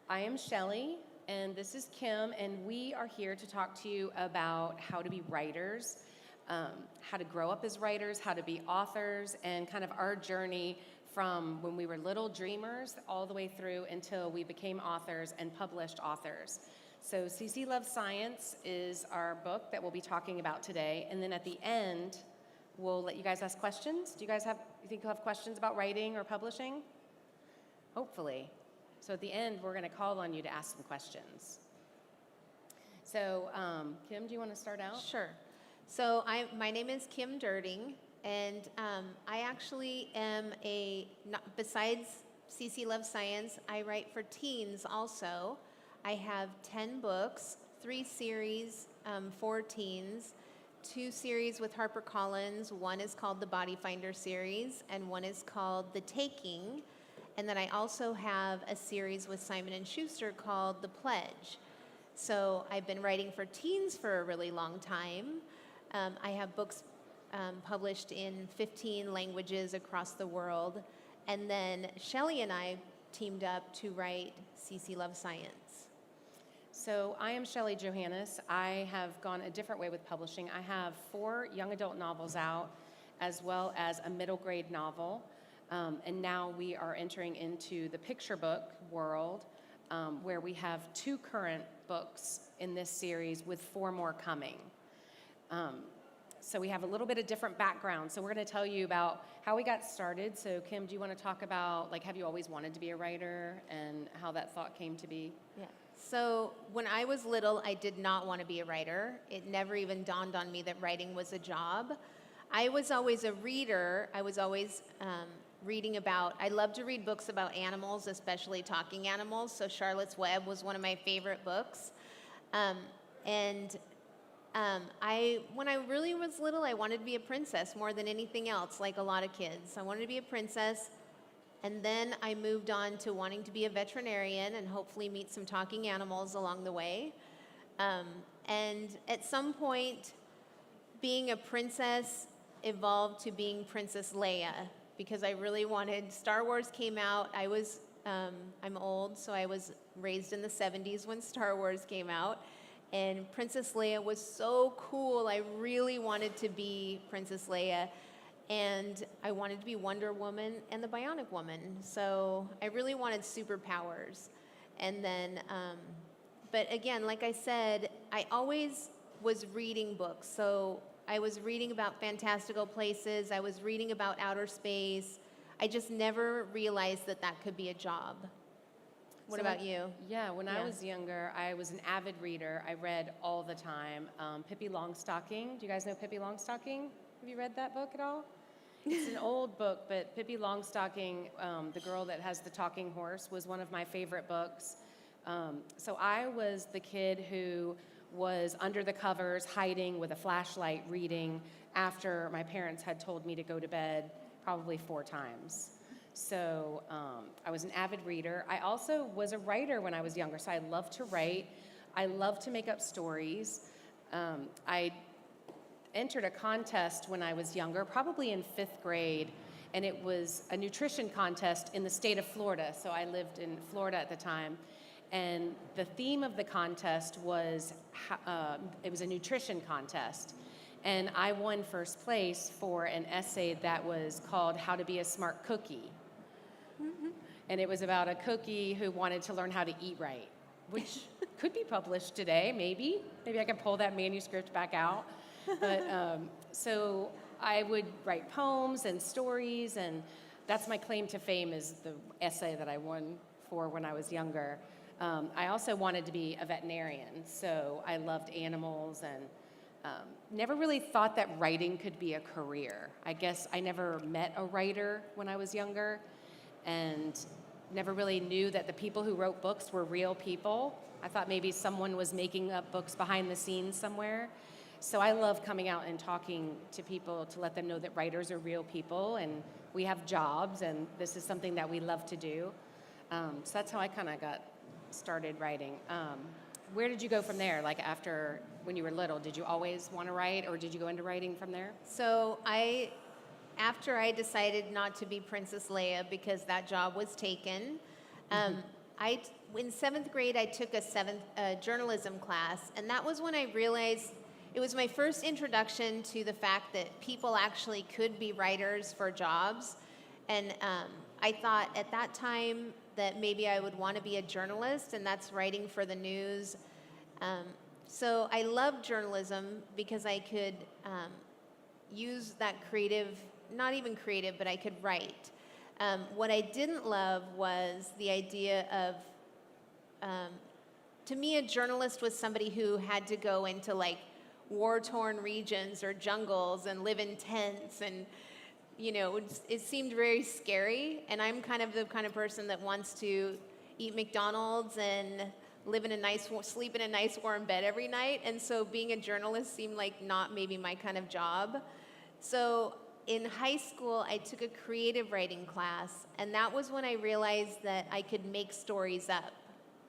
I am Shelly, and this is Kim, and we are here to talk to you about how to be writers, how to grow up as writers, how to be authors, and kind of our journey from when we were little dreamers all the way through until we became authors and published authors. So Cece Loves Science is our book that we'll be talking about today, and then at the end, we'll let you guys ask questions. You think you'll have questions about writing or publishing? Hopefully. So at the end, we're going to call on you to ask some questions. So, Kim, do you want to start out? Sure. So my name is Kim Derting, and I actually am besides Cece Loves Science, I write for teens also. I have 10 books, 3 series for teens, 2 series with HarperCollins. One is called the Body Finder series, and one is called The Taking. And then I also have a series with Simon & Schuster called The Pledge. So I've been writing for teens for a really long time. I have books published in 15 languages across the world. And then Shelly and I teamed up to write Cece Loves Science. So I am Shelley Johannes. I have gone a different way with publishing. I have 4 young adult novels out, as well as a middle grade novel. And now we are entering into the picture book world, where we have 2 current books in this series with 4 more coming. So we have a little bit of different background. So we're going to tell you about how we got started. So Kim, do you want to talk about, have you always wanted to be a writer and how that thought came to be? Yeah. So when I was little, I did not want to be a writer. It never even dawned on me that writing was a job. I was always a reader. I was always I love to read books about animals, especially talking animals. So Charlotte's Web was one of my favorite books. When I really was little, I wanted to be a princess more than anything else, like a lot of kids. I wanted to be a princess. And then I moved on to wanting to be a veterinarian and hopefully meet some talking animals along the way. And at some point, being a princess evolved to being Princess Leia, because I really wanted, Star Wars came out. I'm old, so I was raised in the 70s when Star Wars came out. And Princess Leia was so cool. I really wanted to be Princess Leia. And I wanted to be Wonder Woman and the Bionic Woman. So I really wanted superpowers. And then, but again, like I said, I always was reading books. So I was reading about fantastical places. I was reading about outer space. I just never realized that could be a job. What about you? Yeah, when I was younger, I was an avid reader. I read all the time. Pippi Longstocking. Do you guys know Pippi Longstocking? Have you read that book at all? It's an old book, but Pippi Longstocking, the girl that has the talking horse, was one of my favorite books. So I was the kid who was under the covers, hiding with a flashlight, reading after my parents had told me to go to bed probably 4 times. So I was an avid reader. I also was a writer when I was younger, so I loved to write. I loved to make up stories. I entered a contest when I was younger, probably in 5th grade, and it was a nutrition contest in the state of Florida. So I lived in Florida at the time. And the theme of the contest was, it was a nutrition contest. And I won first place for an essay that was called How to Be a Smart Cookie. Mm-hmm. And it was about a cookie who wanted to learn how to eat right, which could be published today, maybe. Maybe I can pull that manuscript back out. But so I would write poems and stories, and that's my claim to fame, is the essay that I won for when I was younger. I also wanted to be a veterinarian, so I loved animals and never really thought that writing could be a career. I guess I never met a writer when I was younger and never really knew that the people who wrote books were real people. I thought maybe someone was making up books behind the scenes somewhere. So I love coming out and talking to people to let them know that writers are real people and we have jobs and this is something that we love to do. So that's how I kind of got started writing. Where did you go from there? After, when you were little, did you always want to write, or did you go into writing from there? So after I decided not to be Princess Leia because that job was taken, In 7th grade, I took a journalism class, and that was when I realized it was my first introduction to the fact that people actually could be writers for jobs. And I thought at that time that maybe I would want to be a journalist, and that's writing for the news. So I loved journalism because I could use that creative, not even creative, but I could write. What I didn't love was the idea of, to me, a journalist was somebody who had to go into like war-torn regions or jungles and live in tents, and it seemed very scary. And I'm kind of the kind of person that wants to eat McDonald's and sleep in a nice warm bed every night. And so being a journalist seemed like not maybe my kind of job. So in high school, I took a creative writing class, and that was when I realized that I could make stories up.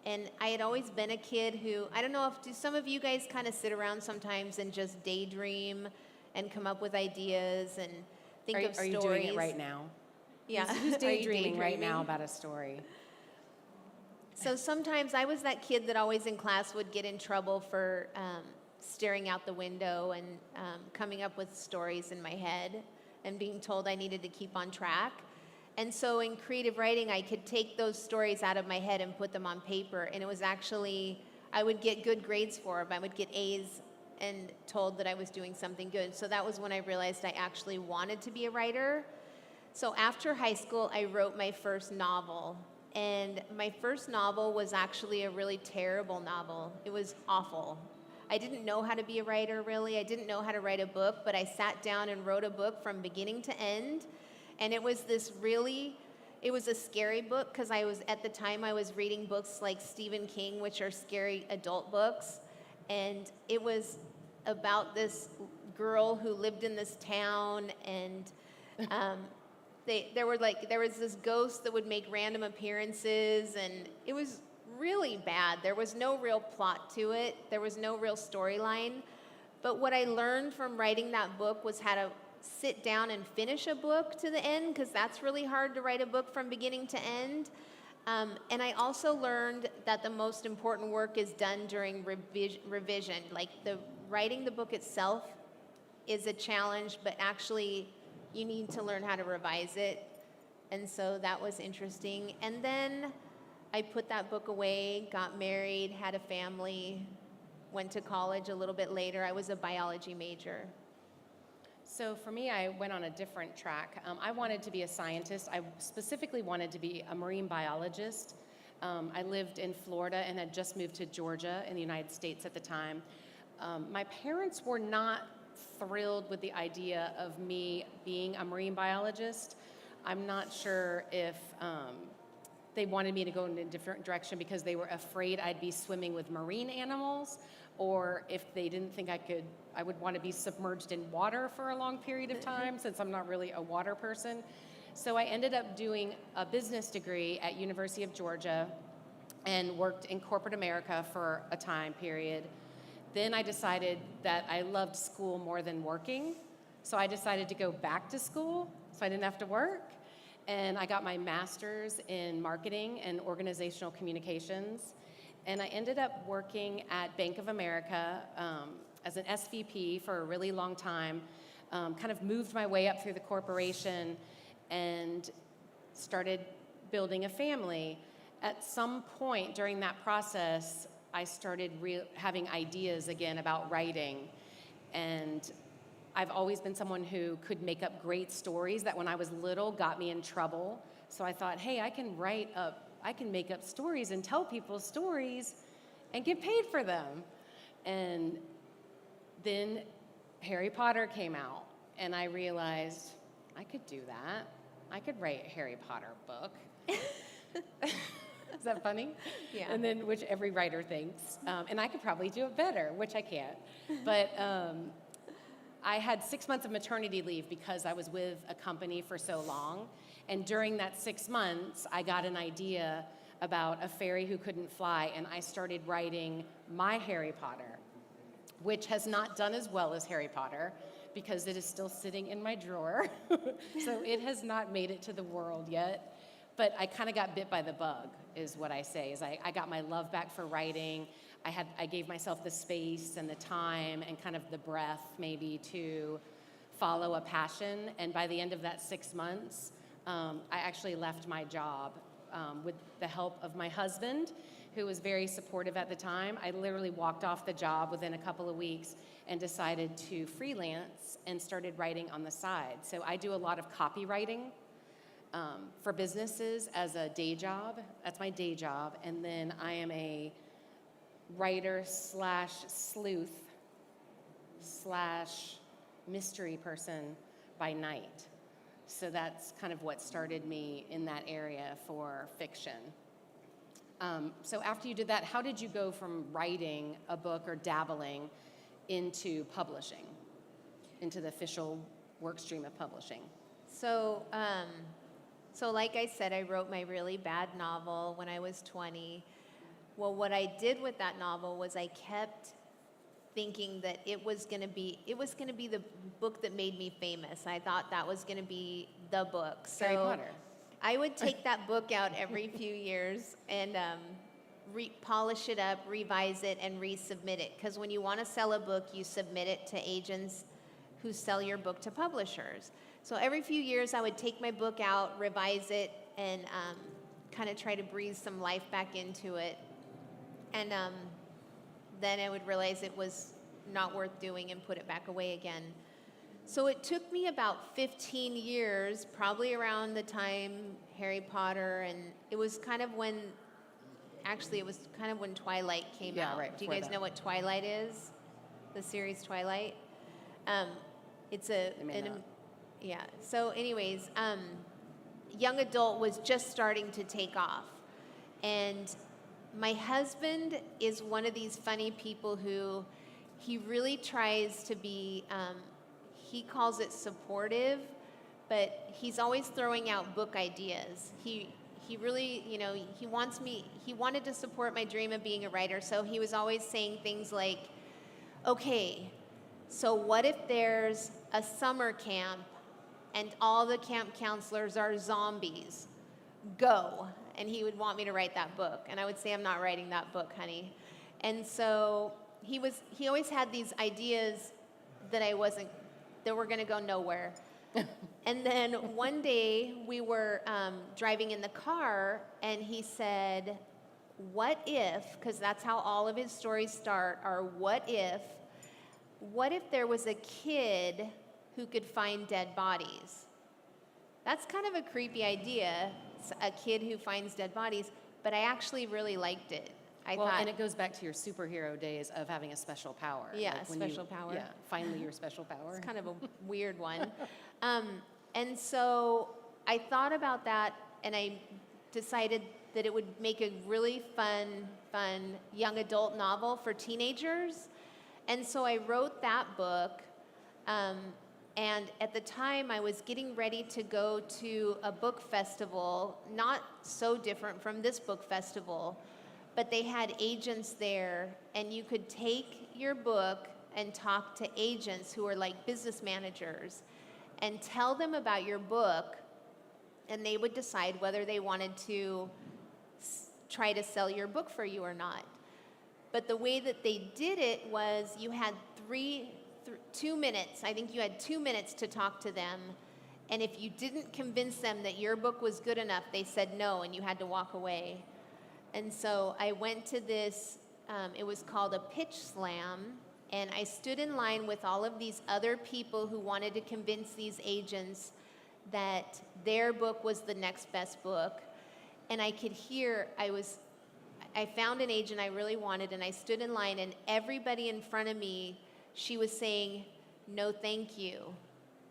And I had always been a kid who, I don't know, do some of you guys kind of sit around sometimes and just daydream and come up with ideas and think of stories? Are you doing it right now? Yeah. Who's daydreaming right now about a story? So sometimes I was that kid that always in class would get in trouble for staring out the window and coming up with stories in my head and being told I needed to keep on track. And so in creative writing, I could take those stories out of my head and put them on paper. And it was actually, I would get good grades for them. I would get A's and told that I was doing something good. So that was when I realized I actually wanted to be a writer. So after high school, I wrote my first novel. And my first novel was actually a really terrible novel. It was awful. I didn't know how to be a writer, really. I didn't know how to write a book, but I sat down and wrote a book from beginning to end. And it was it was a scary book because at the time I was reading books like Stephen King, which are scary adult books. And it was about this girl who lived in this town, and there was this ghost that would make random appearances, and it was really bad. There was no real plot to it. There was no real storyline. But what I learned from writing that book was how to sit down and finish a book to the end, because that's really hard to write a book from beginning to end. And I also learned that the most important work is done during revision. Like writing the book itself is a challenge, but actually you need to learn how to revise it. And so that was interesting. And then I put that book away, got married, had a family, went to college a little bit later. I was a biology major. So for me, I went on a different track. I wanted to be a scientist. I specifically wanted to be a marine biologist. I lived in Florida and had just moved to Georgia in the United States at the time. My parents were not thrilled with the idea of me being a marine biologist. I'm not sure if they wanted me to go in a different direction because they were afraid I'd be swimming with marine animals, or if they didn't think I would want to be submerged in water for a long period of time, since I'm not really a water person. So I ended up doing a business degree at University of Georgia and worked in corporate America for a time period. Then I decided that I loved school more than working, so I decided to go back to school so I didn't have to work. And I got my master's in marketing and organizational communications. And I ended up working at Bank of America as an SVP for a really long time, kind of moved my way up through the corporation and started building a family. At some point during that process, I started having ideas again about writing. And I've always been someone who could make up great stories that when I was little got me in trouble. So I thought, hey, I can make up stories and tell people stories and get paid for them. And then Harry Potter came out, and I realized I could do that. I could write a Harry Potter book. Is that funny? Yeah. And then, which every writer thinks. And I could probably do it better, which I can't. But I had 6 months of maternity leave because I was with a company for so long. And during that 6 months, I got an idea about a fairy who couldn't fly, and I started writing my Harry Potter, which has not done as well as Harry Potter because it is still sitting in my drawer. So it has not made it to the world yet, but I kind of got bit by the bug. is what I say. Is I got my love back for writing. I gave myself the space and the time and kind of the breath maybe to follow a passion. And by the end of that 6 months, I actually left my job with the help of my husband, who was very supportive at the time. I literally walked off the job within a couple of weeks and decided to freelance and started writing on the side. So I do a lot of copywriting for businesses as a day job. That's my day job. And then I am a writer slash sleuth slash mystery person by night. So that's kind of what started me in that area for fiction. So after you did that, how did you go from writing a book or dabbling into publishing, into the official work stream of publishing? So, so like I said, I wrote my really bad novel when I was 20. Well, what I did with that novel was I kept thinking that it was going to be the book that made me famous. I thought that was going to be the book. So Harry Potter. I would take that book out every few years and polish it up, revise it, and resubmit it. Because when you want to sell a book, you submit it to agents who sell your book to publishers. So every few years, I would take my book out, revise it, and kind of try to breathe some life back into it. And then I would realize it was not worth doing and put it back away again. So it took me about 15 years, probably around the time Harry Potter, and it was kind of when Twilight came out. Right, Do you guys know what Twilight is? The series Twilight? It's yeah. So anyways, young adult was just starting to take off. And my husband is one of these funny people who he really tries to be, he calls it supportive, but he's always throwing out book ideas. He really, he wanted to support my dream of being a writer, so he was always saying things like, okay, so what if there's a summer camp and all the camp counselors are zombies? Go. And he would want me to write that book. And I would say, I'm not writing that book, honey. And so he always had these ideas that were going to go nowhere. And then one day we were driving in the car, and he said, what if, because that's how all of his stories start, are what if there was a kid who could find dead bodies? That's kind of a creepy idea, a kid who finds dead bodies, but I actually really liked it. And it goes back to your superhero days of having a special power. Yeah, like special power. Yeah, finally your special power. It's kind of a weird one. And so I thought about that, and I decided that it would make a really fun young adult novel for teenagers. And so I wrote that book. And at the time, I was getting ready to go to a book festival, not so different from this book festival, but they had agents there, and you could take your book and talk to agents who are like business managers and tell them about your book, and they would decide whether they wanted to try to sell your book for you or not. But the way that they did it was you had 2 minutes. I think you had 2 minutes to talk to them. And if you didn't convince them that your book was good enough, they said no, and you had to walk away. And so I went to this, it was called a pitch slam, and I stood in line with all of these other people who wanted to convince these agents that their book was the next best book. And I could hear, I found an agent I really wanted, and I stood in line, and everybody in front of me, she was saying, no, thank you.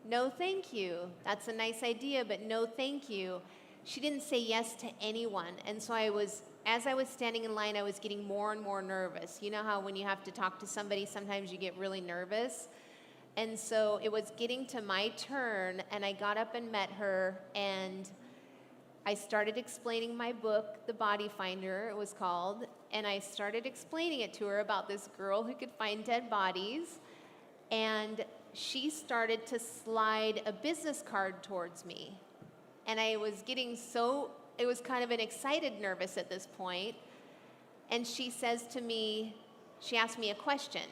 No, thank you. That's a nice idea, but no, thank you. She didn't say yes to anyone. And so as I was standing in line, I was getting more and more nervous. You know how when you have to talk to somebody, sometimes you get really nervous? And so it was getting to my turn, and I got up and met her, and I started explaining my book, The Body Finder, it was called, and I started explaining it to her about this girl who could find dead bodies, and she started to slide a business card towards me. And I was getting so it was kind of an excited nervous at this point. And she says to me, she asked me a question.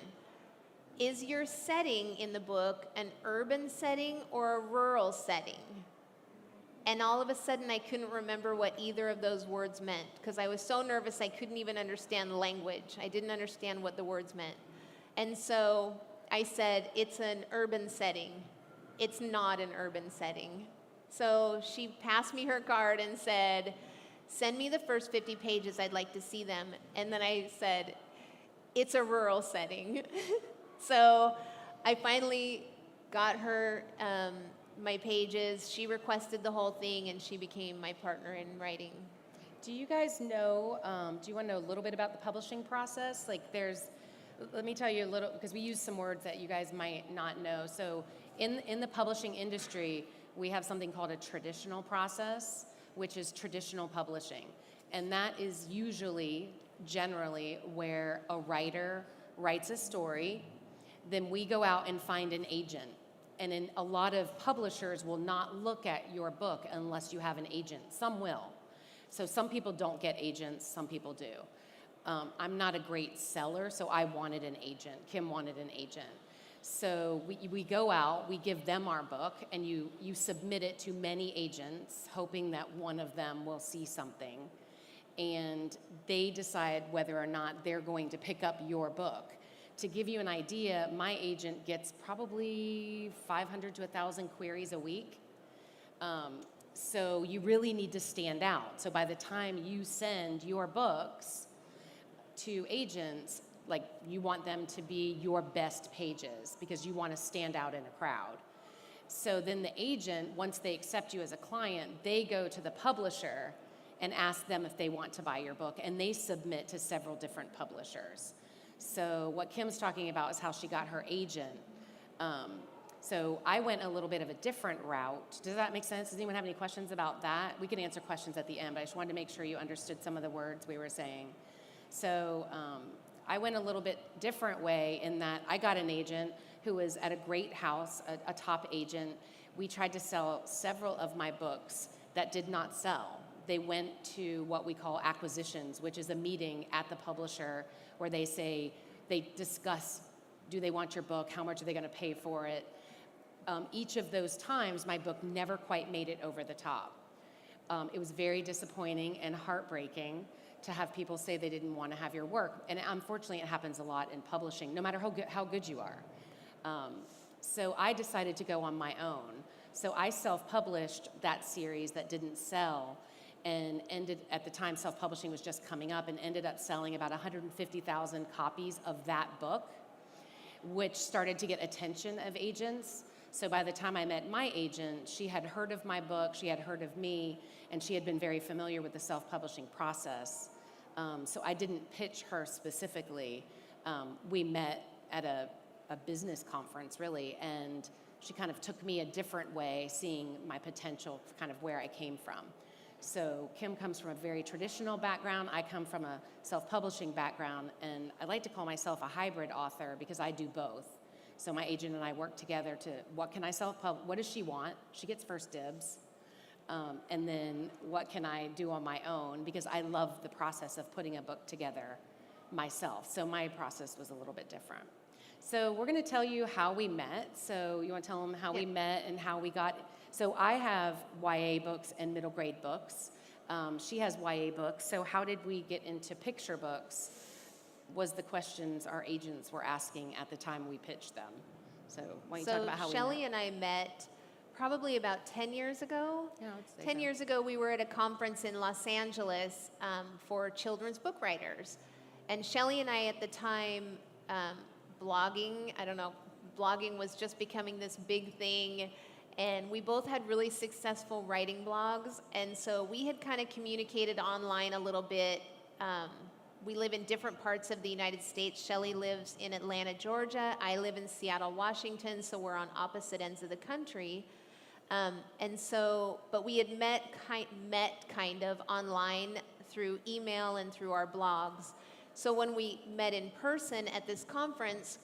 Is your setting in the book an urban setting or a rural setting? And all of a sudden, I couldn't remember what either of those words meant because I was so nervous I couldn't even understand language. I didn't understand what the words meant. And so I said, it's an urban setting. It's not an urban setting. So she passed me her card and said, send me the first 50 pages. I'd like to see them. And then I said, it's a rural setting. So I finally got her my pages. She requested the whole thing, and she became my partner in writing. Do you guys know, do you want to know a little bit about the publishing process? Like let me tell you a little, because we use some words that you guys might not know. So in the publishing industry, we have something called a traditional process, which is traditional publishing. And that is usually, generally, where a writer writes a story, then we go out and find an agent. And in a lot of publishers will not look at your book unless you have an agent. Some will. So some people don't get agents, some people do. I'm not a great seller, so I wanted an agent. Kim wanted an agent. So we go out, we give them our book, and you submit it to many agents, hoping that one of them will see something. And they decide whether or not they're going to pick up your book. To give you an idea, my agent gets probably 500 to 1,000 queries a week. So you really need to stand out. So by the time you send your books to agents, like you want them to be your best pages because you want to stand out in a crowd. So then the agent, once they accept you as a client, they go to the publisher and ask them if they want to buy your book, and they submit to several different publishers. So what Kim's talking about is how she got her agent. So I went a little bit of a different route. Does that make sense? Does anyone have any questions about that? We can answer questions at the end, but I just wanted to make sure you understood some of the words we were saying. So I went a little bit different way in that I got an agent who was at a great house, a top agent. We tried to sell several of my books that did not sell. They went to what we call acquisitions, which is a meeting at the publisher where they discuss, do they want your book? How much are they going to pay for it? Each of those times, my book never quite made it over the top. It was very disappointing and heartbreaking to have people say they didn't want to have your work. And unfortunately, it happens a lot in publishing, no matter how good you are. So I decided to go on my own. So I self-published that series that didn't sell, and at the time self-publishing was just coming up, and ended up selling about 150,000 copies of that book, which started to get attention of agents. So by the time I met my agent, she had heard of my book, she had heard of me, and she had been very familiar with the self-publishing process. So I didn't pitch her specifically. We met at a business conference, really, and she kind of took me a different way, seeing my potential, kind of where I came from. So Kim comes from a very traditional background. I come from a self-publishing background, and I like to call myself a hybrid author because I do both. So my agent and I work together to, what can I self-publish? What does she want? She gets first dibs. And then what can I do on my own? Because I love the process of putting a book together myself. So my process was a little bit different. So we're going to tell you how we met. So you want to tell them how we met and how we got... So I have YA books and middle grade books. She has YA books. So how did we get into picture books was the questions our agents were asking at the time we pitched them. So why don't you talk about how Shelley we met? and I met probably about 10 years ago. Yeah, I would say 10 so. years ago, we were at a conference in Los Angeles for children's book writers. And Shelley and I at the time, blogging, blogging was just becoming this big thing. And we both had really successful writing blogs. And so we had kind of communicated online a little bit. We live in different parts of the United States. Shelley lives in Atlanta, Georgia. I live in Seattle, Washington. So we're on opposite ends of the country. But we had met kind of online through email and through our blogs. So when we met in person at this conference,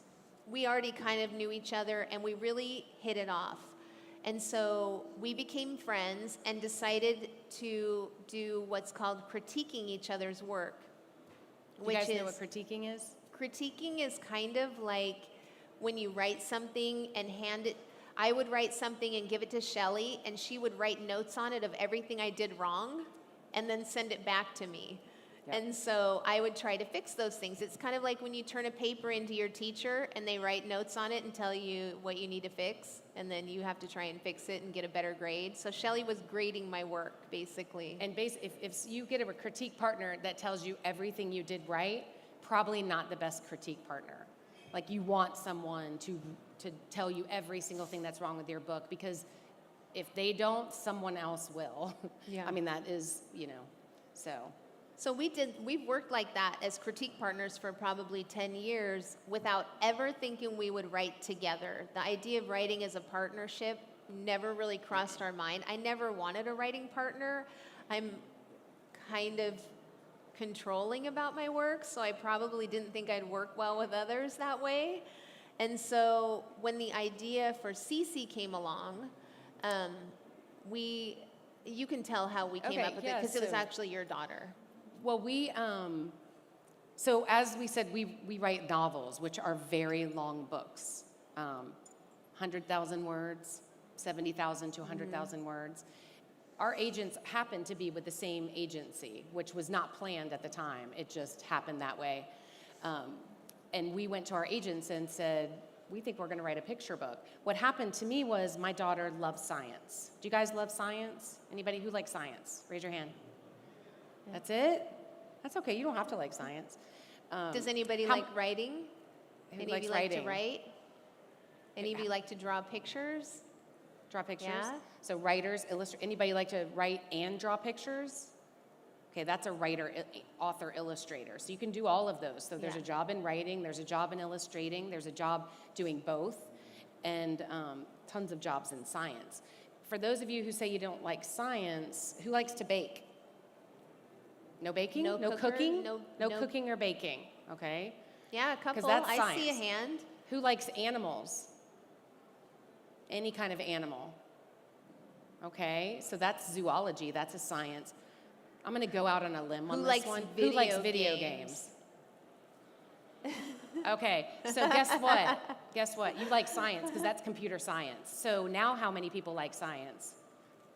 we already kind of knew each other, and we really hit it off. And so we became friends and decided to do what's called critiquing each other's work. You guys know what critiquing is? Critiquing is kind of like when you write something and hand it. I would write something and give it to Shelly, and she would write notes on it of everything I did wrong and then send it back to me. Yep. And so I would try to fix those things. It's kind of like when you turn a paper into your teacher and they write notes on it and tell you what you need to fix, and then you have to try and fix it and get a better grade. So Shelly was grading my work, basically. And if you get a critique partner that tells you everything you did right, probably not the best critique partner. Like, you want someone to tell you every single thing that's wrong with your book, because if they don't, someone else will. Yeah. I mean, that is, so. So we've worked like that as critique partners for probably 10 years without ever thinking we would write together. The idea of writing as a partnership never really crossed our mind. I never wanted a writing partner. I'm kind of controlling about my work, so I probably didn't think I'd work well with others that way. And so when the idea for Cece came along, you can tell how we came up with it, because it was actually your daughter. Well, so as we said, we write novels, which are very long books, 100,000 words, 70,000 to 100,000 words. Our agents happened to be with the same agency, which was not planned at the time. It just happened that way. And we went to our agents and said, we think we're going to write a picture book. What happened to me was my daughter loves science. Do you guys love science? Anybody who likes science? Raise your hand. Yeah. That's it? That's okay. You don't have to like science. Does anybody like writing? Any of you like to write? Any of you like to draw pictures? Draw pictures? Yeah. So writers, anybody like to write and draw pictures? Okay, that's a writer, author, illustrator. So you can do all of those. So there's a job in writing, there's a job in illustrating, there's a job doing both, and tons of jobs in science. For those of you who say you don't like science, who likes to bake? No baking? No cooking? No cooking or baking, okay? Yeah, a couple. That's I science. see a hand. Who likes animals? Any kind of animal. Okay, so that's zoology, that's a science. I'm going to go out on a limb on this one. Who likes video games? Okay, so guess what? Guess what? You like science, because that's computer science. So now how many people like science?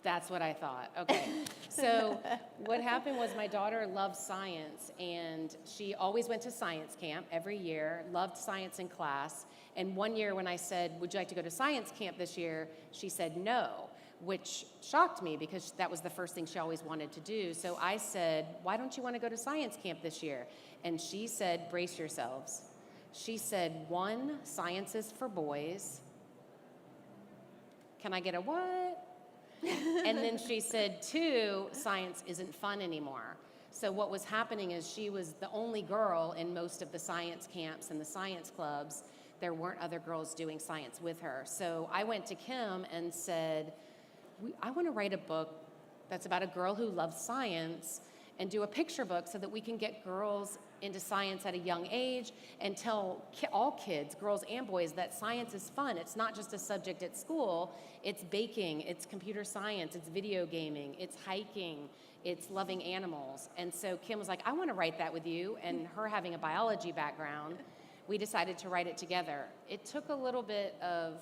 That's what I thought. Okay, so what happened was my daughter loves science, and she always went to science camp every year, loved science in class. And one year when I said, would you like to go to science camp this year? She said no, which shocked me, because that was the first thing she always wanted to do. So I said, why don't you want to go to science camp this year? And she said, brace yourselves. She said, 1, science is for boys. Can I get a what? And then she said, 2, science isn't fun anymore. So what was happening is she was the only girl in most of the science camps and the science clubs. There weren't other girls doing science with her. So I went to Kim and said, I want to write a book that's about a girl who loves science, and do a picture book so that we can get girls into science at a young age and tell all kids, girls and boys, that science is fun. It's not just a subject at school. It's baking, it's computer science, it's video gaming, it's hiking, it's loving animals. And so Kim was like, I want to write that with you. And her having a biology background, we decided to write it together. It took a little bit of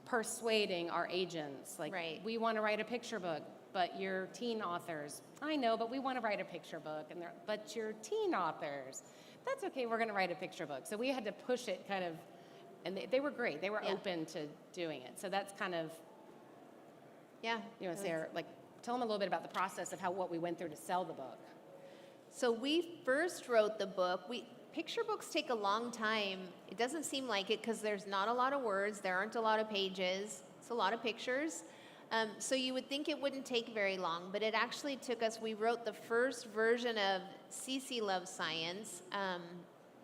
persuading our agents, like, we want to write a picture book, but you're teen authors. I know, but we want to write a picture book. And they're, but you're teen authors. That's okay, we're going to write a picture book. So we had to push it kind of, and they were great. They were open to doing it. So that's kind of, you know, Sarah, like, tell them a little bit about the process of what we went through to sell the book. So we first wrote the book. Picture books take a long time. It doesn't seem like it, because there's not a lot of words, there aren't a lot of pages, it's a lot of pictures. So you would think it wouldn't take very long, but it actually took us, we wrote the first version of Cece Loves Science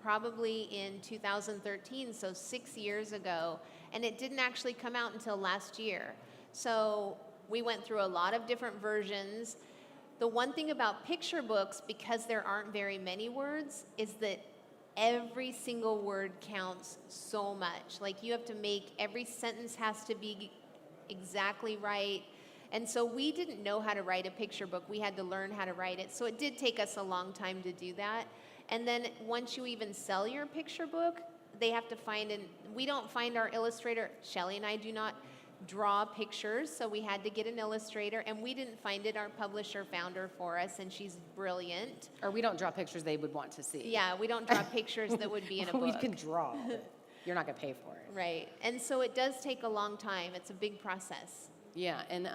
probably in 2013, so 6 years ago, and it didn't actually come out until last year. So we went through a lot of different versions. The one thing about picture books, because there aren't very many words, is that every single word counts so much. Like, you have to make, every sentence has to be exactly right. And so we didn't know how to write a picture book. We had to learn how to write it. So it did take us a long time to do that. And then once you even sell your picture book, they have to find, and we don't find our illustrator. Shelley and I do not draw pictures, so we had to get an illustrator, and we didn't find it. Our publisher found her for us, and she's brilliant. Or we don't draw pictures they would want to see. Yeah, we don't draw pictures that would be in a book. We can draw, but you're not going to pay for it. Right, and so it does take a long time. It's a big process. Yeah, and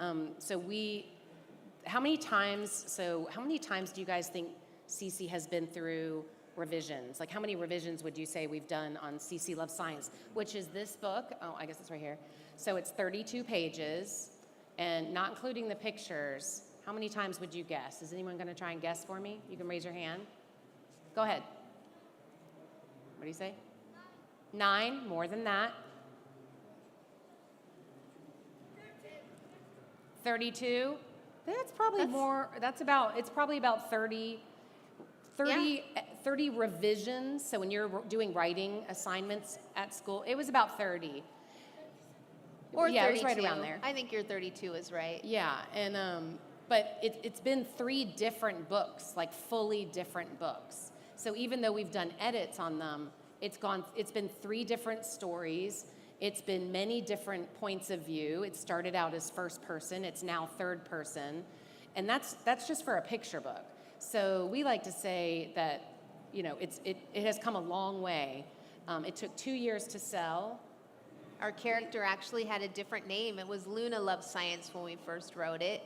how many times do you guys think Cece has been through revisions? Like, how many revisions would you say we've done on Cece Loves Science, which is this book? Oh, I guess it's right here. So it's 32 pages, and not including the pictures. How many times would you guess? Is anyone going to try and guess for me? You can raise your hand. Go ahead. What do you say? 9, more than that. 32. That's probably more. It's probably about 30 revisions. So when you're doing writing assignments at school, it was about 30. Or yeah, 32. It was right around there. I think your 32 is right. Yeah, and but it's been 3 different books, like fully different books. So even though we've done edits on them, it's been 3 different stories. It's been many different points of view. It started out as first person. It's now third person, and that's just for a picture book. So we like to say that, it has come a long way. It took 2 years to sell. Our character actually had a different name. It was Luna Loves Science when we first wrote it.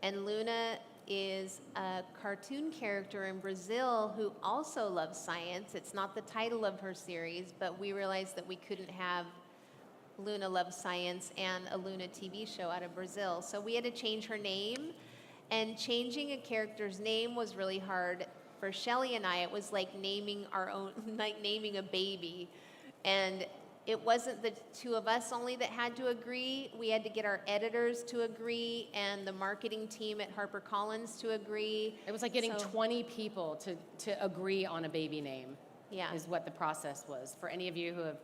And Luna is a cartoon character in Brazil who also loves science. It's not the title of her series, but we realized that we couldn't have Luna Loves Science and a Luna TV show out of Brazil. So we had to change her name. And changing a character's name was really hard. For Shelley and I, it was like naming naming a baby. And it wasn't the 2 of us only that had to agree. We had to get our editors to agree and the marketing team at HarperCollins to agree. It was like getting 20 people to agree on a baby name. Yeah. Is what the process was. For any of you who have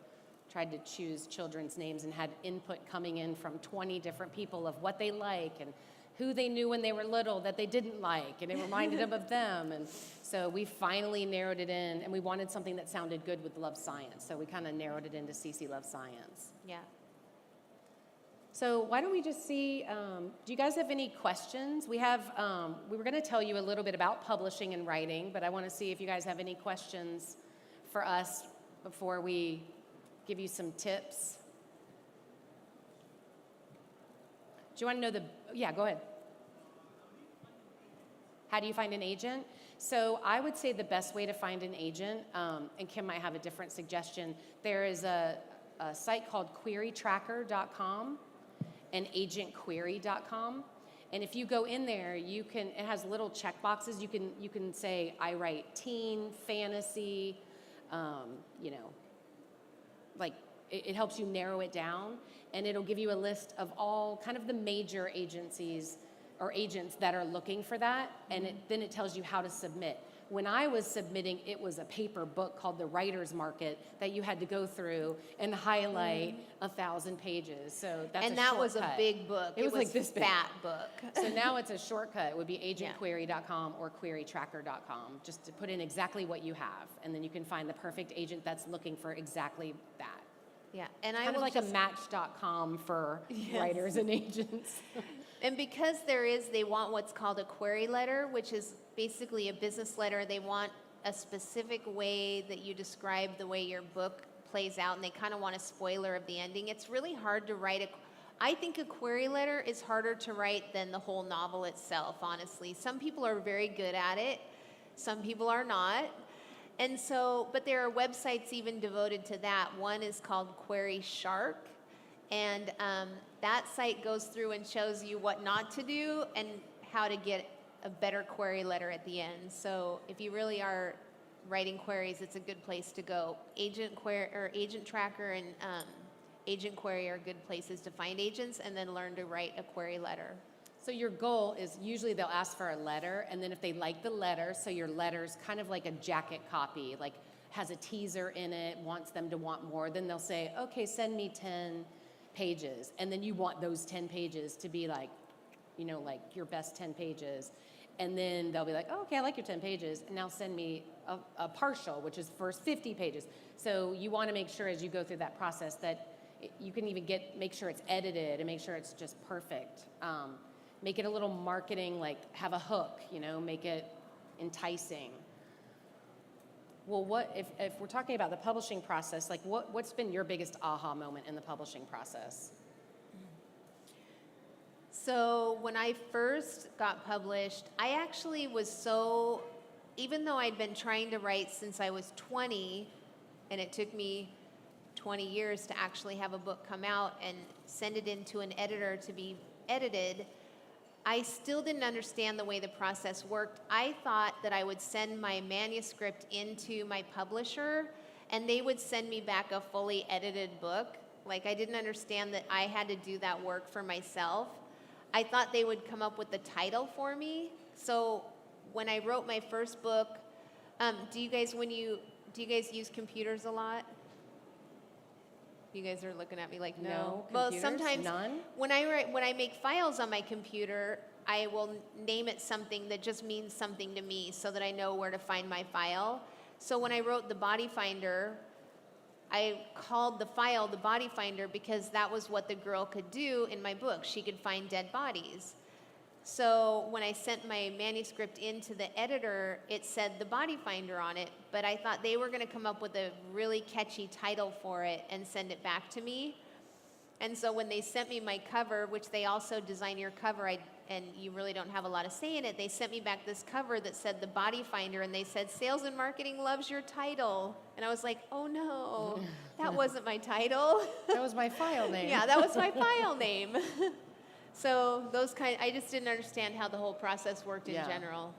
tried to choose children's names and had input coming in from 20 different people of what they like and who they knew when they were little that they didn't like, and it reminded them of them. And so we finally narrowed it in, and we wanted something that sounded good with Love Science. So we kind of narrowed it into Cece Loves Science. Yeah. So why don't we just see, do you guys have any questions? We were going to tell you a little bit about publishing and writing, but I want to see if you guys have any questions for us before we give you some tips. Do you want to know yeah, go ahead. How do you find an agent? So I would say the best way to find an agent, and Kim might have a different suggestion, there is a site called querytracker.com and agentquery.com. And if you go in there, it has little check boxes. You can say, I write teen, fantasy, like it helps you narrow it down, and it'll give you a list of all kind of the major agencies or agents that are looking for that, and then it tells you how to submit. When I was submitting, it was a paper book called The Writer's Market that you had to go through and highlight 1,000 pages. So that's and that was a big book. It was like this big. Fat book. So now it's a shortcut. It would be agentquery.com or querytracker.com, just to put in exactly what you have, and then you can find the perfect agent that's looking for exactly that. Yeah, and I Kind of will like a match.com for writers and agents. And because they want what's called a query letter, which is basically a business letter. They want a specific way that you describe the way your book plays out, and they kind of want a spoiler of the ending. It's really hard to write I think a query letter is harder to write than the whole novel itself, honestly. Some people are very good at it. Some people are not. And so, but there are websites even devoted to that. One is called Query Shark, and that site goes through and shows you what not to do and how to get a better query letter at the end. So if you really are writing queries, it's a good place to go. Agent Tracker and Agent Query are good places to find agents and then learn to write a query letter. So your goal is usually they'll ask for a letter, and then if they like the letter, so your letter's kind of like a jacket copy, like has a teaser in it, wants them to want more, then they'll say, okay, send me 10 pages, and then you want those 10 pages to be like, you know, like your best 10 pages. And then they'll be like, oh, okay, I like your 10 pages, and now send me a partial, which is first 50 pages. So you want to make sure as you go through that process that you can even make sure it's edited and make sure it's just perfect. Make it a little marketing, like have a hook, you know, make it enticing. Well, what if we're talking about the publishing process, like what's been your biggest aha moment in the publishing process? So when I first got published, I actually was even though I'd been trying to write since I was 20, and it took me 20 years to actually have a book come out and send it into an editor to be edited, I still didn't understand the way the process worked. I thought that I would send my manuscript into my publisher and they would send me back a fully edited book. Like, I didn't understand that I had to do that work for myself. I thought they would come up with the title for me. So when I wrote my first book, do you guys use computers a lot? You guys are looking at me like no. Well, sometimes none? when I make files on my computer, I will name it something that just means something to me so that I know where to find my file. So when I wrote the Body Finder, I called the file the Body Finder because that was what the girl could do in my book. She could find dead bodies. So when I sent my manuscript into the editor, it said the Body Finder on it, but I thought they were going to come up with a really catchy title for it and send it back to me. And so when they sent me my cover, which they also design your cover, and you really don't have a lot of say in it, they sent me back this cover that said the Body Finder, and they said, "Sales and Marketing loves your title." And I was like, oh no, that wasn't my title. That was my file name. Yeah, that was my file name. So I just didn't understand how the whole process worked in general.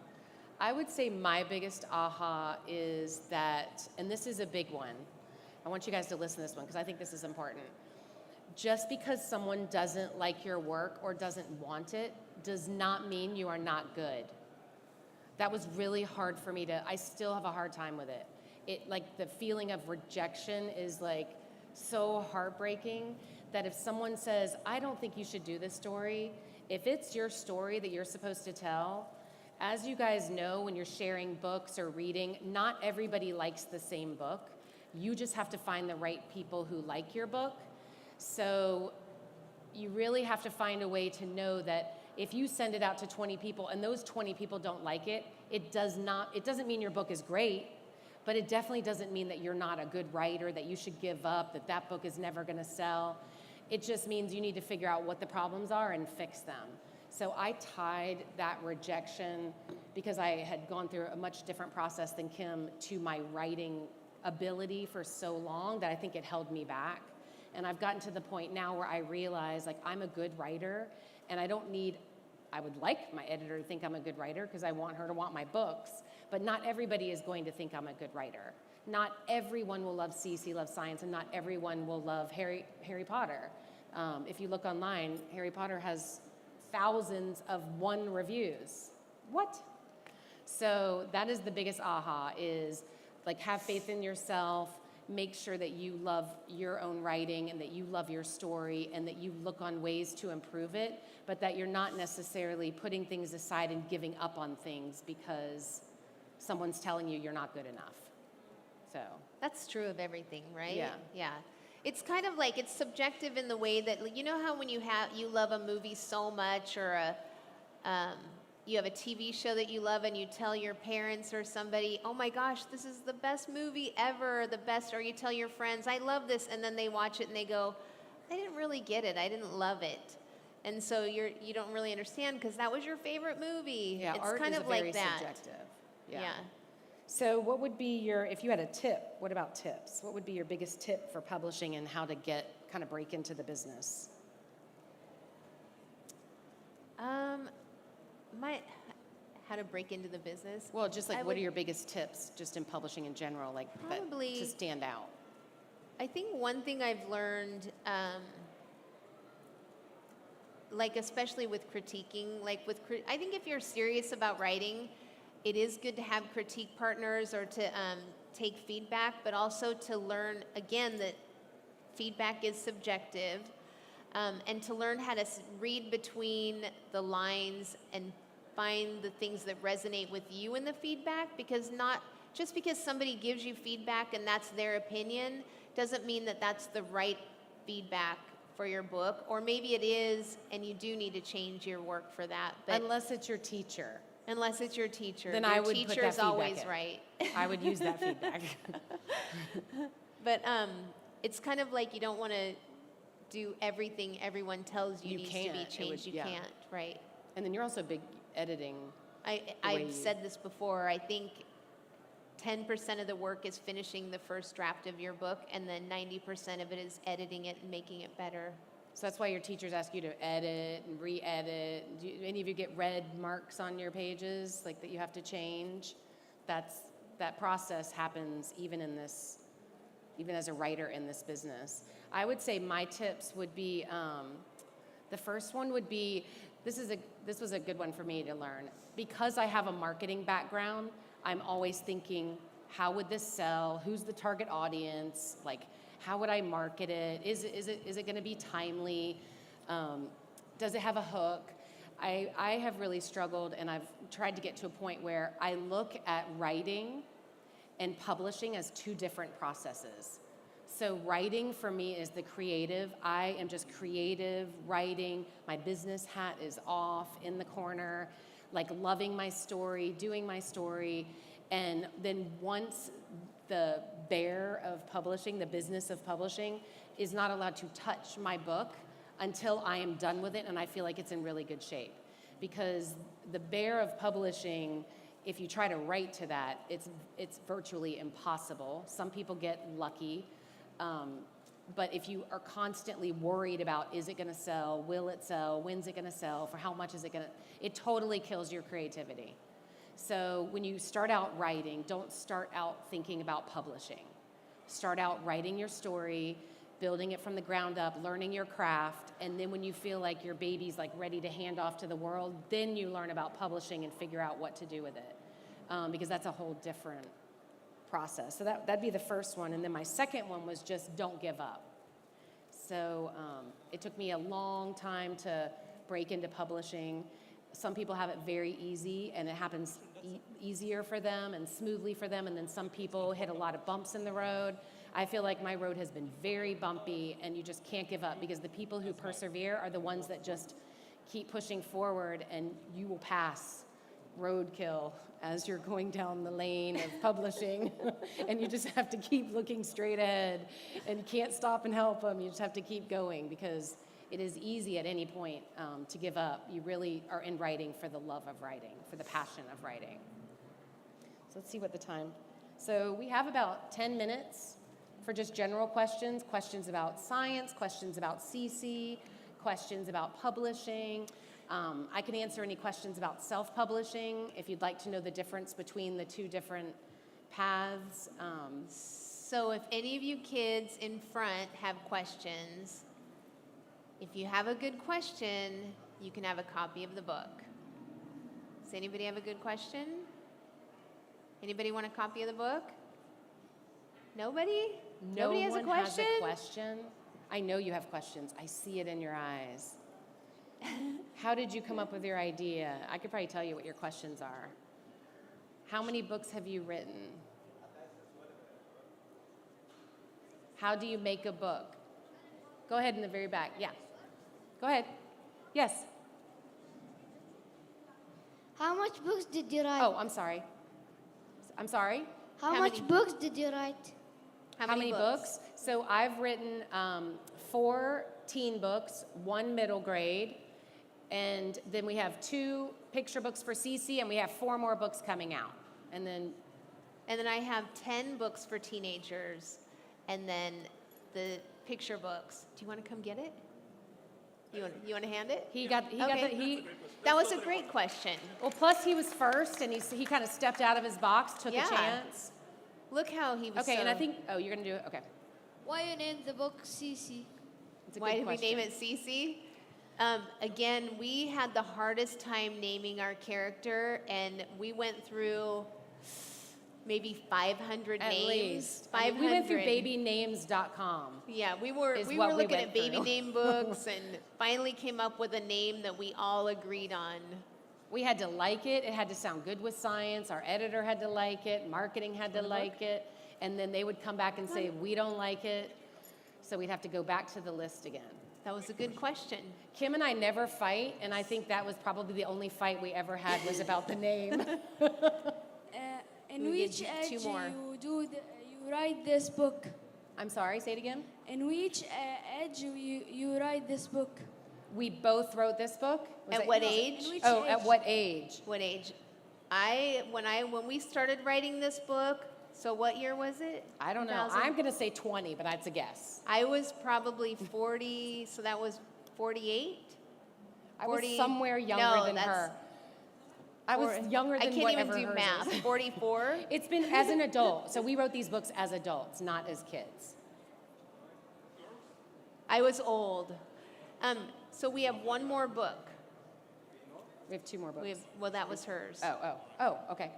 I would say my biggest aha is that, and this is a big one, I want you guys to listen to this one because I think this is important. Just because someone doesn't like your work or doesn't want it does not mean you are not good. That was really hard for me I still have a hard time with it. Like the feeling of rejection is like so heartbreaking that if someone says, I don't think you should do this story, if it's your story that you're supposed to tell, as you guys know, when you're sharing books or reading, not everybody likes the same book. You just have to find the right people who like your book. So you really have to find a way to know that if you send it out to 20 people and those 20 people don't like it, it doesn't mean your book is great, but it definitely doesn't mean that you're not a good writer, that you should give up, that book is never going to sell. It just means you need to figure out what the problems are and fix them. So I tied that rejection, because I had gone through a much different process than Kim, to my writing ability for so long that I think it held me back. And I've gotten to the point now where I realize, like, I'm a good writer, and I would like my editor to think I'm a good writer because I want her to want my books, but not everybody is going to think I'm a good writer. Not everyone will love Cece Loves Science, and not everyone will love Harry Potter. If you look online, Harry Potter has thousands of 1 reviews. What? So that is the biggest aha, is like, have faith in yourself, make sure that you love your own writing and that you love your story and that you look on ways to improve it, but that you're not necessarily putting things aside and giving up on things because someone's telling you you're not good enough. So that's true of everything, right? Yeah. It's kind of like, it's subjective in the way that, you know how when you love a movie so much, or you have a TV show that you love and you tell your parents or somebody, oh my gosh, this is the best movie ever, the best, or you tell your friends, I love this, and then they watch it and they go, I didn't really get it, I didn't love it. And so you don't really understand because that was your favorite movie. Yeah, it's art kind is of very like that. subjective. Yeah. So what would be if you had a tip, what about tips? What would be your biggest tip for publishing and how to break into the business? How to break into the business? Well, just like, what are your biggest tips just in publishing in general, like probably, that to stand out? I think one thing I've learned, like especially with critiquing, I think if you're serious about writing, it is good to have critique partners or to take feedback, but also to learn, again, that feedback is subjective. and to learn how to read between the lines and find the things that resonate with you in the feedback, because not just because somebody gives you feedback and that's their opinion doesn't mean that that's the right feedback for your book, or maybe it is and you do need to change your work for that. But Unless it's your teacher. unless it's your teacher, Then your I would put teacher that is feedback always in. right. I would use that feedback. But it's kind of like you don't want to do everything everyone tells you, You needs can't. to be It changed. would- You yeah. can't, right? And then you're also big editing. I've said this before. I think 10% of the work is finishing the first draft of your book, and then 90% of it is editing it and making it better. So that's why your teachers ask you to edit and re-edit. Do any of you get red marks on your pages, like that you have to change? That process happens even as a writer in this business. I would say my tips would be, the first one would be, this was a good one for me to learn. Because I have a marketing background, I'm always thinking, how would this sell? Who's the target audience? Like, how would I market it? Is it going to be timely? Does it have a hook? I have really struggled, and I've tried to get to a point where I look at writing and publishing as two different processes. So writing for me is the creative. I am just creative, writing. My business hat is off in the corner, like loving my story, doing my story. And then once the bear of publishing, the business of publishing, is not allowed to touch my book until I am done with it and I feel like it's in really good shape. Because the bear of publishing, if you try to write to that, it's virtually impossible. Some people get lucky. But if you are constantly worried about, is it going to sell, will it sell, when's it going to sell, for how much is it going to, it totally kills your creativity. So when you start out writing, don't start out thinking about publishing. Start out writing your story, building it from the ground up, learning your craft, and then when you feel like your baby's like ready to hand off to the world, then you learn about publishing and figure out what to do with it, because that's a whole different process. So that'd be the first one. And then my second one was just don't give up. So it took me a long time to break into publishing. Some people have it very easy and it happens easier for them and smoothly for them. And then some people hit a lot of bumps in the road. I feel like my road has been very bumpy, and you just can't give up, because the people who persevere are the ones that just keep pushing forward, and you will pass roadkill as you're going down the lane of publishing. And you just have to keep looking straight ahead, and you can't stop and help them. You just have to keep going, because it is easy at any point to give up. You really are in writing for the love of writing, for the passion of writing. So let's see what the time. So we have about 10 minutes for just general questions, questions about science, questions about Cece, questions about publishing. I can answer any questions about self-publishing if you'd like to know the difference between the two different paths. So if any of you kids in front have questions, if you have a good question, you can have a copy of the book. Does anybody have a good question? Anybody want a copy of the book? Nobody? Nobody has a question? Has a question? I know you have questions. I see it in your eyes. How did you come up with your idea? I could probably tell you what your questions are. How many books have you written? How do you make a book? Go ahead in the very back. Yeah. Go ahead. Yes. How much books did you write? Oh, I'm sorry. I'm sorry? How how much many- books did you write? How many books? So I've written 4 teen books, 1 middle grade, and then we have 2 picture books for Cece, and we have 4 more books coming out. And then And then I have 10 books for teenagers, and then the picture books. Do you want to come get it? You want to hand it? he got Okay. That was a great question. well, plus he was first, and he kind of stepped out of his box, took Yeah. a chance. Look how he was Okay, so... and I think, oh, you're going to do it? Okay. Why you named the book Cece? It's a Why good did question. we name it Cece? Again, we had the hardest time naming our character, and we went through maybe 500 At names. least. 500. We went through babynames.com. Yeah, we were is we what were we looking went at baby through. name books and finally came up with a name that we all agreed on. We had to like it. It had to sound good with science. Our editor had to like it. Marketing had to like it. And then they would come back and say, we don't like it. So we'd have to go back to the list again. That was a good question. Kim and I never fight, and I think that was probably the only fight we ever had was about the name. In We which get two age more. you write this book? I'm sorry, say it again. In which age you write this book? We both wrote this book. Was At it- what age? In which Oh, age? at what age? What age? When we started writing this book, so what year was it? I don't know. 2000? I'm going to say 20, but that's a guess. I was probably 40, so that was 48? I was 40 somewhere younger no, than that's- her. I was younger than I can't even whatever do hers math. is. 44? It's been as an adult. So we wrote these books as adults, not as kids. I was old. So we have one more book. We have 2 more books. Well, that was hers. Oh, okay.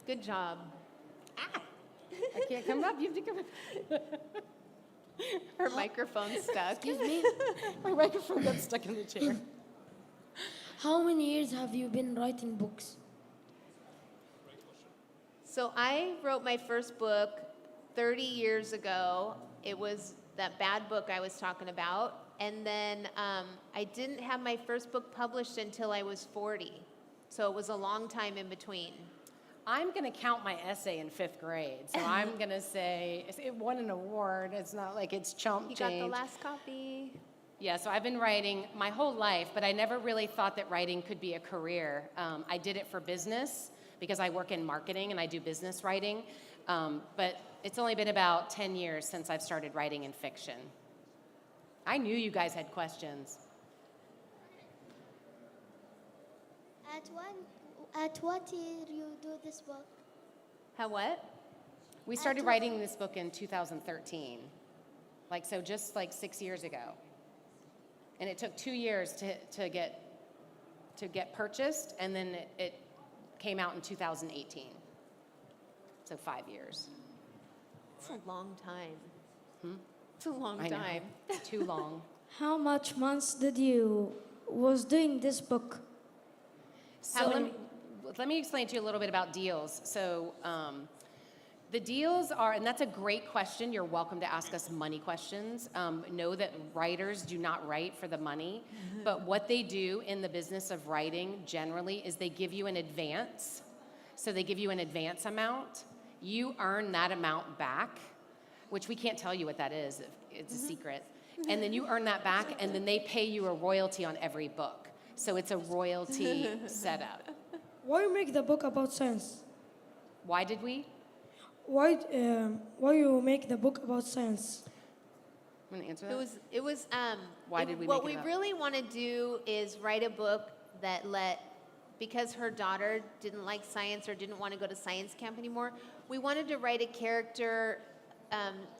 Good job. I can't come up. You have to come up. Her microphone's stuck. Excuse me. My microphone got stuck in the chair. How many years have you been writing books? So I wrote my first book 30 years ago. It was that bad book I was talking about. And then I didn't have my first book published until I was 40. So it was a long time in between. I'm going to count my essay in 5th grade. So I'm going to say it won an award. It's not like it's chump You change. got the last copy. Yeah, so I've been writing my whole life, but I never really thought that writing could be a career. I did it for business because I work in marketing and I do business writing. But it's only been about 10 years since I've started writing in fiction. I knew you guys had questions. At what year you do this book? How what? We started writing this book in 2013. Just 6 years ago. And it took 2 years to get purchased, and then it came out in 2018. So 5 years. It's a long time. It's a long I know. time. It's too long. How much months did you was doing this book? So let me explain to you a little bit about deals. So the deals are, and that's a great question. You're welcome to ask us money questions. Know that writers do not write for the money, but what they do in the business of writing generally is they give you an advance. So they give you an advance amount. You earn that amount back, which we can't tell you what that is. It's a secret. And then you earn that back, and then they pay you a royalty on every book. So it's a royalty setup. Why you make the book about science? Why did we? Why you make the book about science? I'm going to answer that. It was Why did we what make it we up? really want to do is write a book that because her daughter didn't like science or didn't want to go to science camp anymore, we wanted to write a character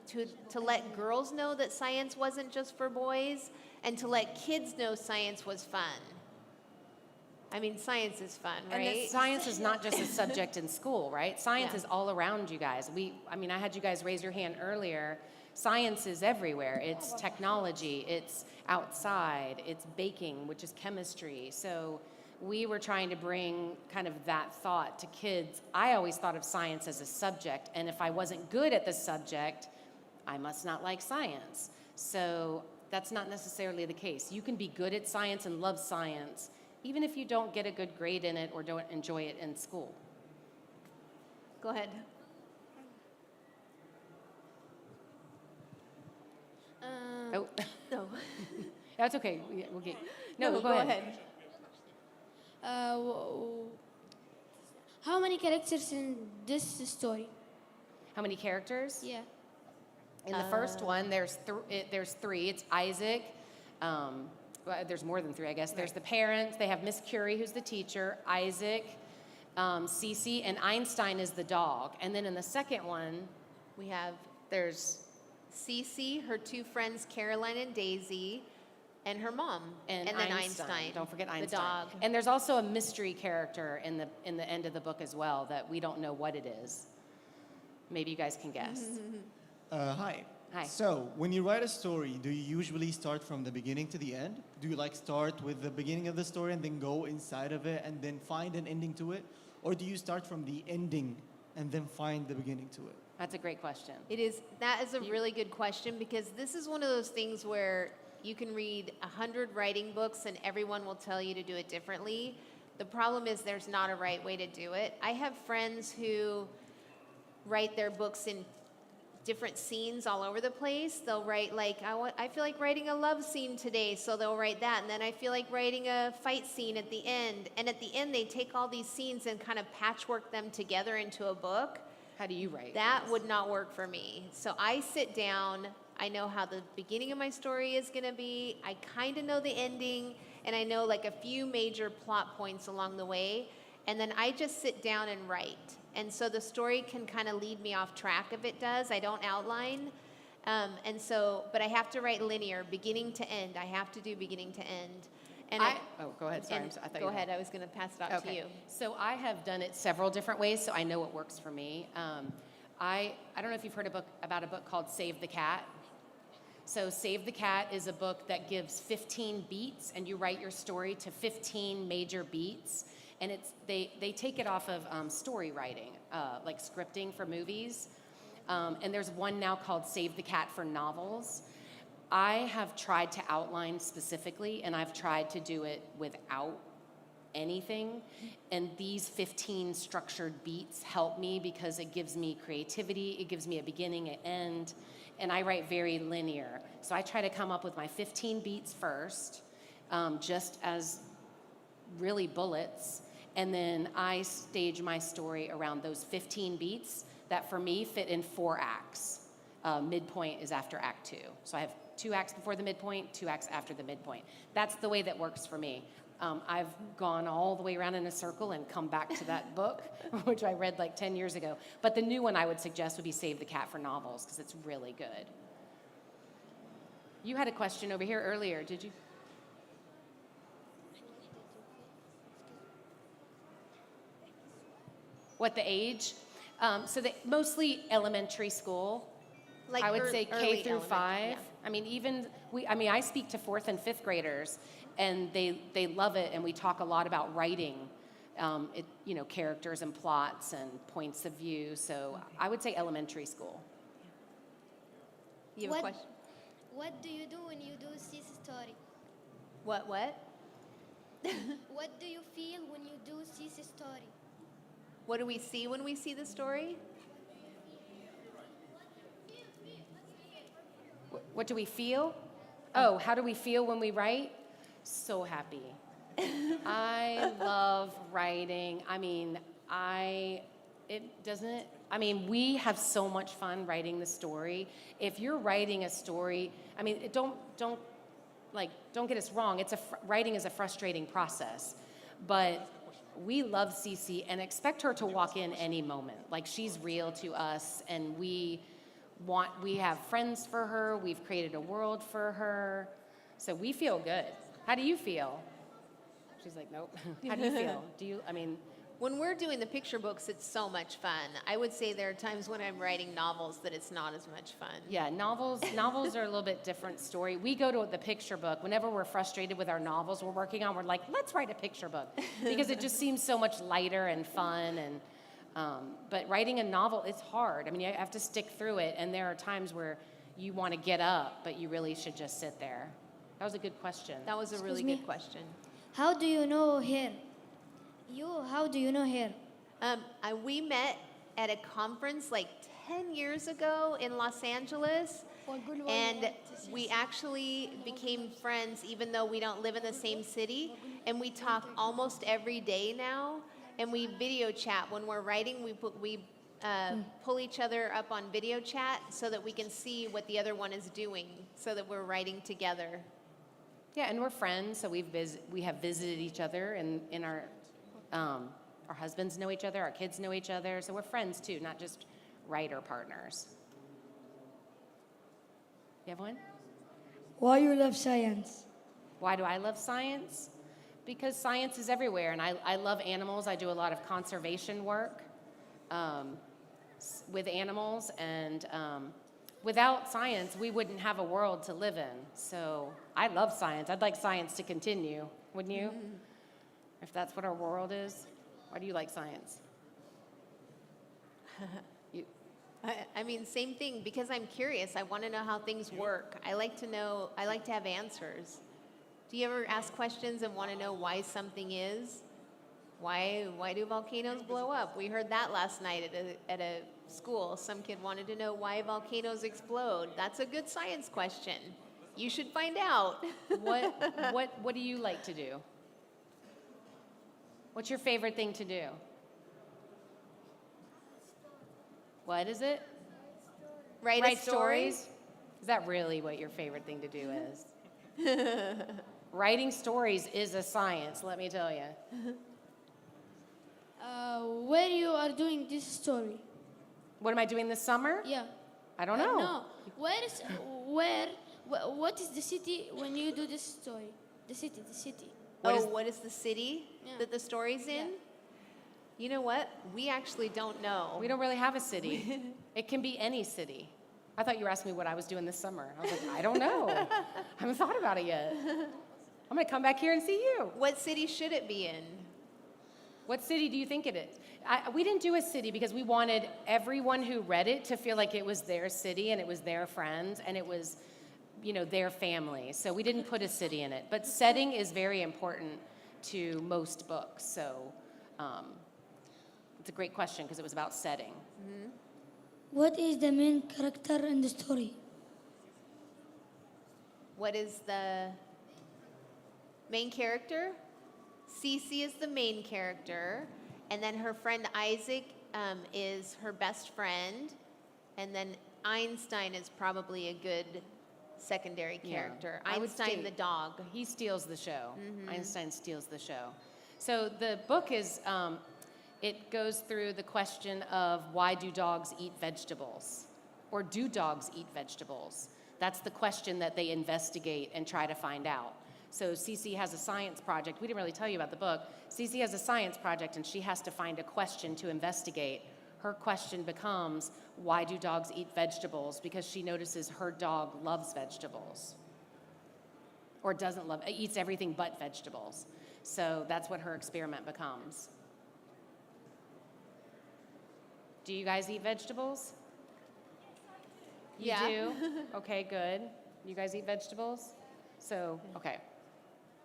to let girls know that science wasn't just for boys and to let kids know science was fun. I mean, science is fun, right? And that science is not just a subject in school, right? Science Yeah. is all around you guys. I had you guys raise your hand earlier. Science is everywhere. It's technology, it's outside, it's baking, which is chemistry. So we were trying to bring kind of that thought to kids. I always thought of science as a subject, and if I wasn't good at the subject, I must not like science. So that's not necessarily the case. You can be good at science and love science, even if you don't get a good grade in it or don't enjoy it in school. Go ahead. Oh, No. that's okay. We'll get. No, No, go ahead. How many characters in this story? How many characters? Yeah. In the first one, there's 3. It's Isaac. Well, there's more than 3, I guess. There's the parents. They have Miss Curie, who's the teacher, Isaac, Cece, and Einstein is the dog. And then in the second one, We have there's Cece, her 2 friends, Caroline and Daisy, And her mom. And then Einstein. Don't forget Einstein. The dog. And there's also a mystery character in the end of the book as well that we don't know what it is. Maybe you guys can guess. Hi. Hi. So, when you write a story, do you usually start from the beginning to the end? Do you like start with the beginning of the story and then go inside of it and then find an ending to it? Or do you start from the ending and then find the beginning to it? That's a great question. That is a really good question, because this is one of those things where you can read 100 writing books and everyone will tell you to do it differently. The problem is there's not a right way to do it. I have friends who write their books in different scenes all over the place. They'll write like, I feel like writing a love scene today, so they'll write that. And then I feel like writing a fight scene at the end. And at the end, they take all these scenes and kind of patchwork them together into a book. How do you write? That would not work for me. So I sit down, I know how the beginning of my story is going to be, I kind of know the ending, and I know like a few major plot points along the way, and then I just sit down and write. And so the story can kind of lead me off track if it does. I don't outline. But I have to write linear, beginning to end. I have to do beginning to end. And go ahead. Sorry, I thought go you ahead. I was going to pass it off to you. So I have done it several different ways, so I know what works for me. I don't know if you've heard about a book called Save the Cat. So Save the Cat is a book that gives 15 beats, and you write your story to 15 major beats. And they take it off of story writing, like scripting for movies. And there's one now called Save the Cat for novels. I have tried to outline specifically, and I've tried to do it without anything. And these 15 structured beats help me because it gives me creativity, it gives me a beginning, an end, and I write very linear. So I try to come up with my 15 beats first, just as really bullets, and then I stage my story around those 15 beats that for me fit in 4 acts. Midpoint is after Act 2. So I have 2 acts before the midpoint, 2 acts after the midpoint. That's the way that works for me. I've gone all the way around in a circle and come back to that book, which I read like 10 years ago. But the new one I would suggest would be Save the Cat for novels, because it's really good. You had a question over here earlier, did you? What the age? Mostly elementary school. Like I would say K early through 5. yeah. I mean, I speak to 4th and 5th graders, and they love it, and we talk a lot about writing, characters and plots and points of view. So I would say elementary school. You have a question? What do you do when you do Cece story? What? What do you feel when you do Cece story? What do we see when we see the story? What do we feel? Oh, how do we feel when we write? So happy. I love writing. We have so much fun writing the story. If you're writing a story, don't get us wrong. Writing is a frustrating process, but we love Cece and expect her to walk in any moment. Like, she's real to us, and we have friends for her. We've created a world for her, so we feel good. How do you feel? She's like, nope. How do you feel? When we're doing the picture books, it's so much fun. I would say there are times when I'm writing novels that it's not as much fun. Yeah, novels are a little bit different story. We go to the picture book. Whenever we're frustrated with our novels we're working on, we're like, let's write a picture book. Because it just seems so much lighter and fun. But writing a novel, it's hard. You have to stick through it. And there are times where you want to get up, but you really should just sit there. That was a good question. That was a really good question. How do you know her? How do you know her? We met at a conference like 10 years ago in Los Angeles, and we actually became friends even though we don't live in the same city, and we talk almost every day now, and we video chat. When we're writing, we pull each other up on video chat so that we can see what the other one is doing, so that we're writing together. Yeah, and we're friends, so we have visited each other, and in our husbands know each other, our kids know each other, so we're friends too, not just writer partners. You have one? Why you love science? Why do I love science? Because science is everywhere, and I love animals. I do a lot of conservation work with animals, and without science, we wouldn't have a world to live in. So I love science. I'd like science to continue, wouldn't you? If that's what our world is. Why do you like science? I mean, same thing, because I'm curious. I want to know how things work. I like to have answers. Do you ever ask questions and want to know why something is? Why do volcanoes blow up? We heard that last night at a school. Some kid wanted to know why volcanoes explode. That's a good science question. You should find out. What do you like to do? What's your favorite thing to do? What is it? Write stories? Is that really what your favorite thing to do is? Writing stories is a science, let me tell you. Where you are doing this story? What am I doing this summer? Yeah. I don't know. No. What is the city when you do this story? The city. What is the city Yeah. that the story's in? Yeah. You know what? We actually don't know. We don't really have a city. It can be any city. I thought you were asking me what I was doing this summer. I was like, I don't know. I haven't thought about it yet. I'm going to come back here and see you. What city should it be in? What city do you think it is? We didn't do a city because we wanted everyone who read it to feel like it was their city and it was their friends and it was, their family. So we didn't put a city in it. But setting is very important to most books. So it's a great question because it was about setting. Mm-hmm. What is the main character in the story? What is the main character? Cece is the main character, and then her friend Isaac is her best friend, and then Einstein is probably a good secondary character. I would Einstein say the dog. He steals the show. Einstein steals the show. So the book is, it goes through the question of why do dogs eat vegetables? Or do dogs eat vegetables? That's the question that they investigate and try to find out. So Cece has a science project. We didn't really tell you about the book. Cece has a science project, and she has to find a question to investigate. Her question becomes, why do dogs eat vegetables? Because she notices her dog loves vegetables. Or eats everything but vegetables. So that's what her experiment becomes. Do you guys eat vegetables? You Yeah. do? Okay, good. You guys eat vegetables? So, okay.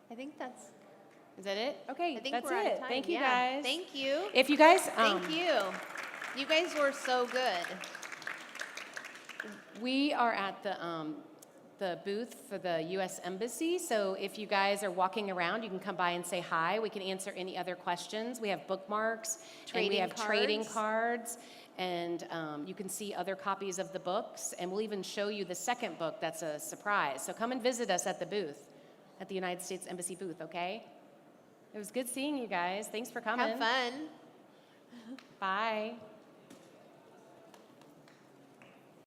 I think that's. Is that it? Okay, I think that's we're out it. of time. Thank you, Yeah. guys. Thank you. If you guys, Thank you. You guys were so good. we are at the booth for the U.S. Embassy, so if you guys are walking around, you can come by and say hi. We can answer any other questions. We have bookmarks, and we have trading cards, and you can see other copies of the books, and we'll even show you the second book that's a surprise. So come and visit us at the booth, at the United States Embassy booth, okay? It was good seeing you guys. Thanks for coming. Have fun. Bye.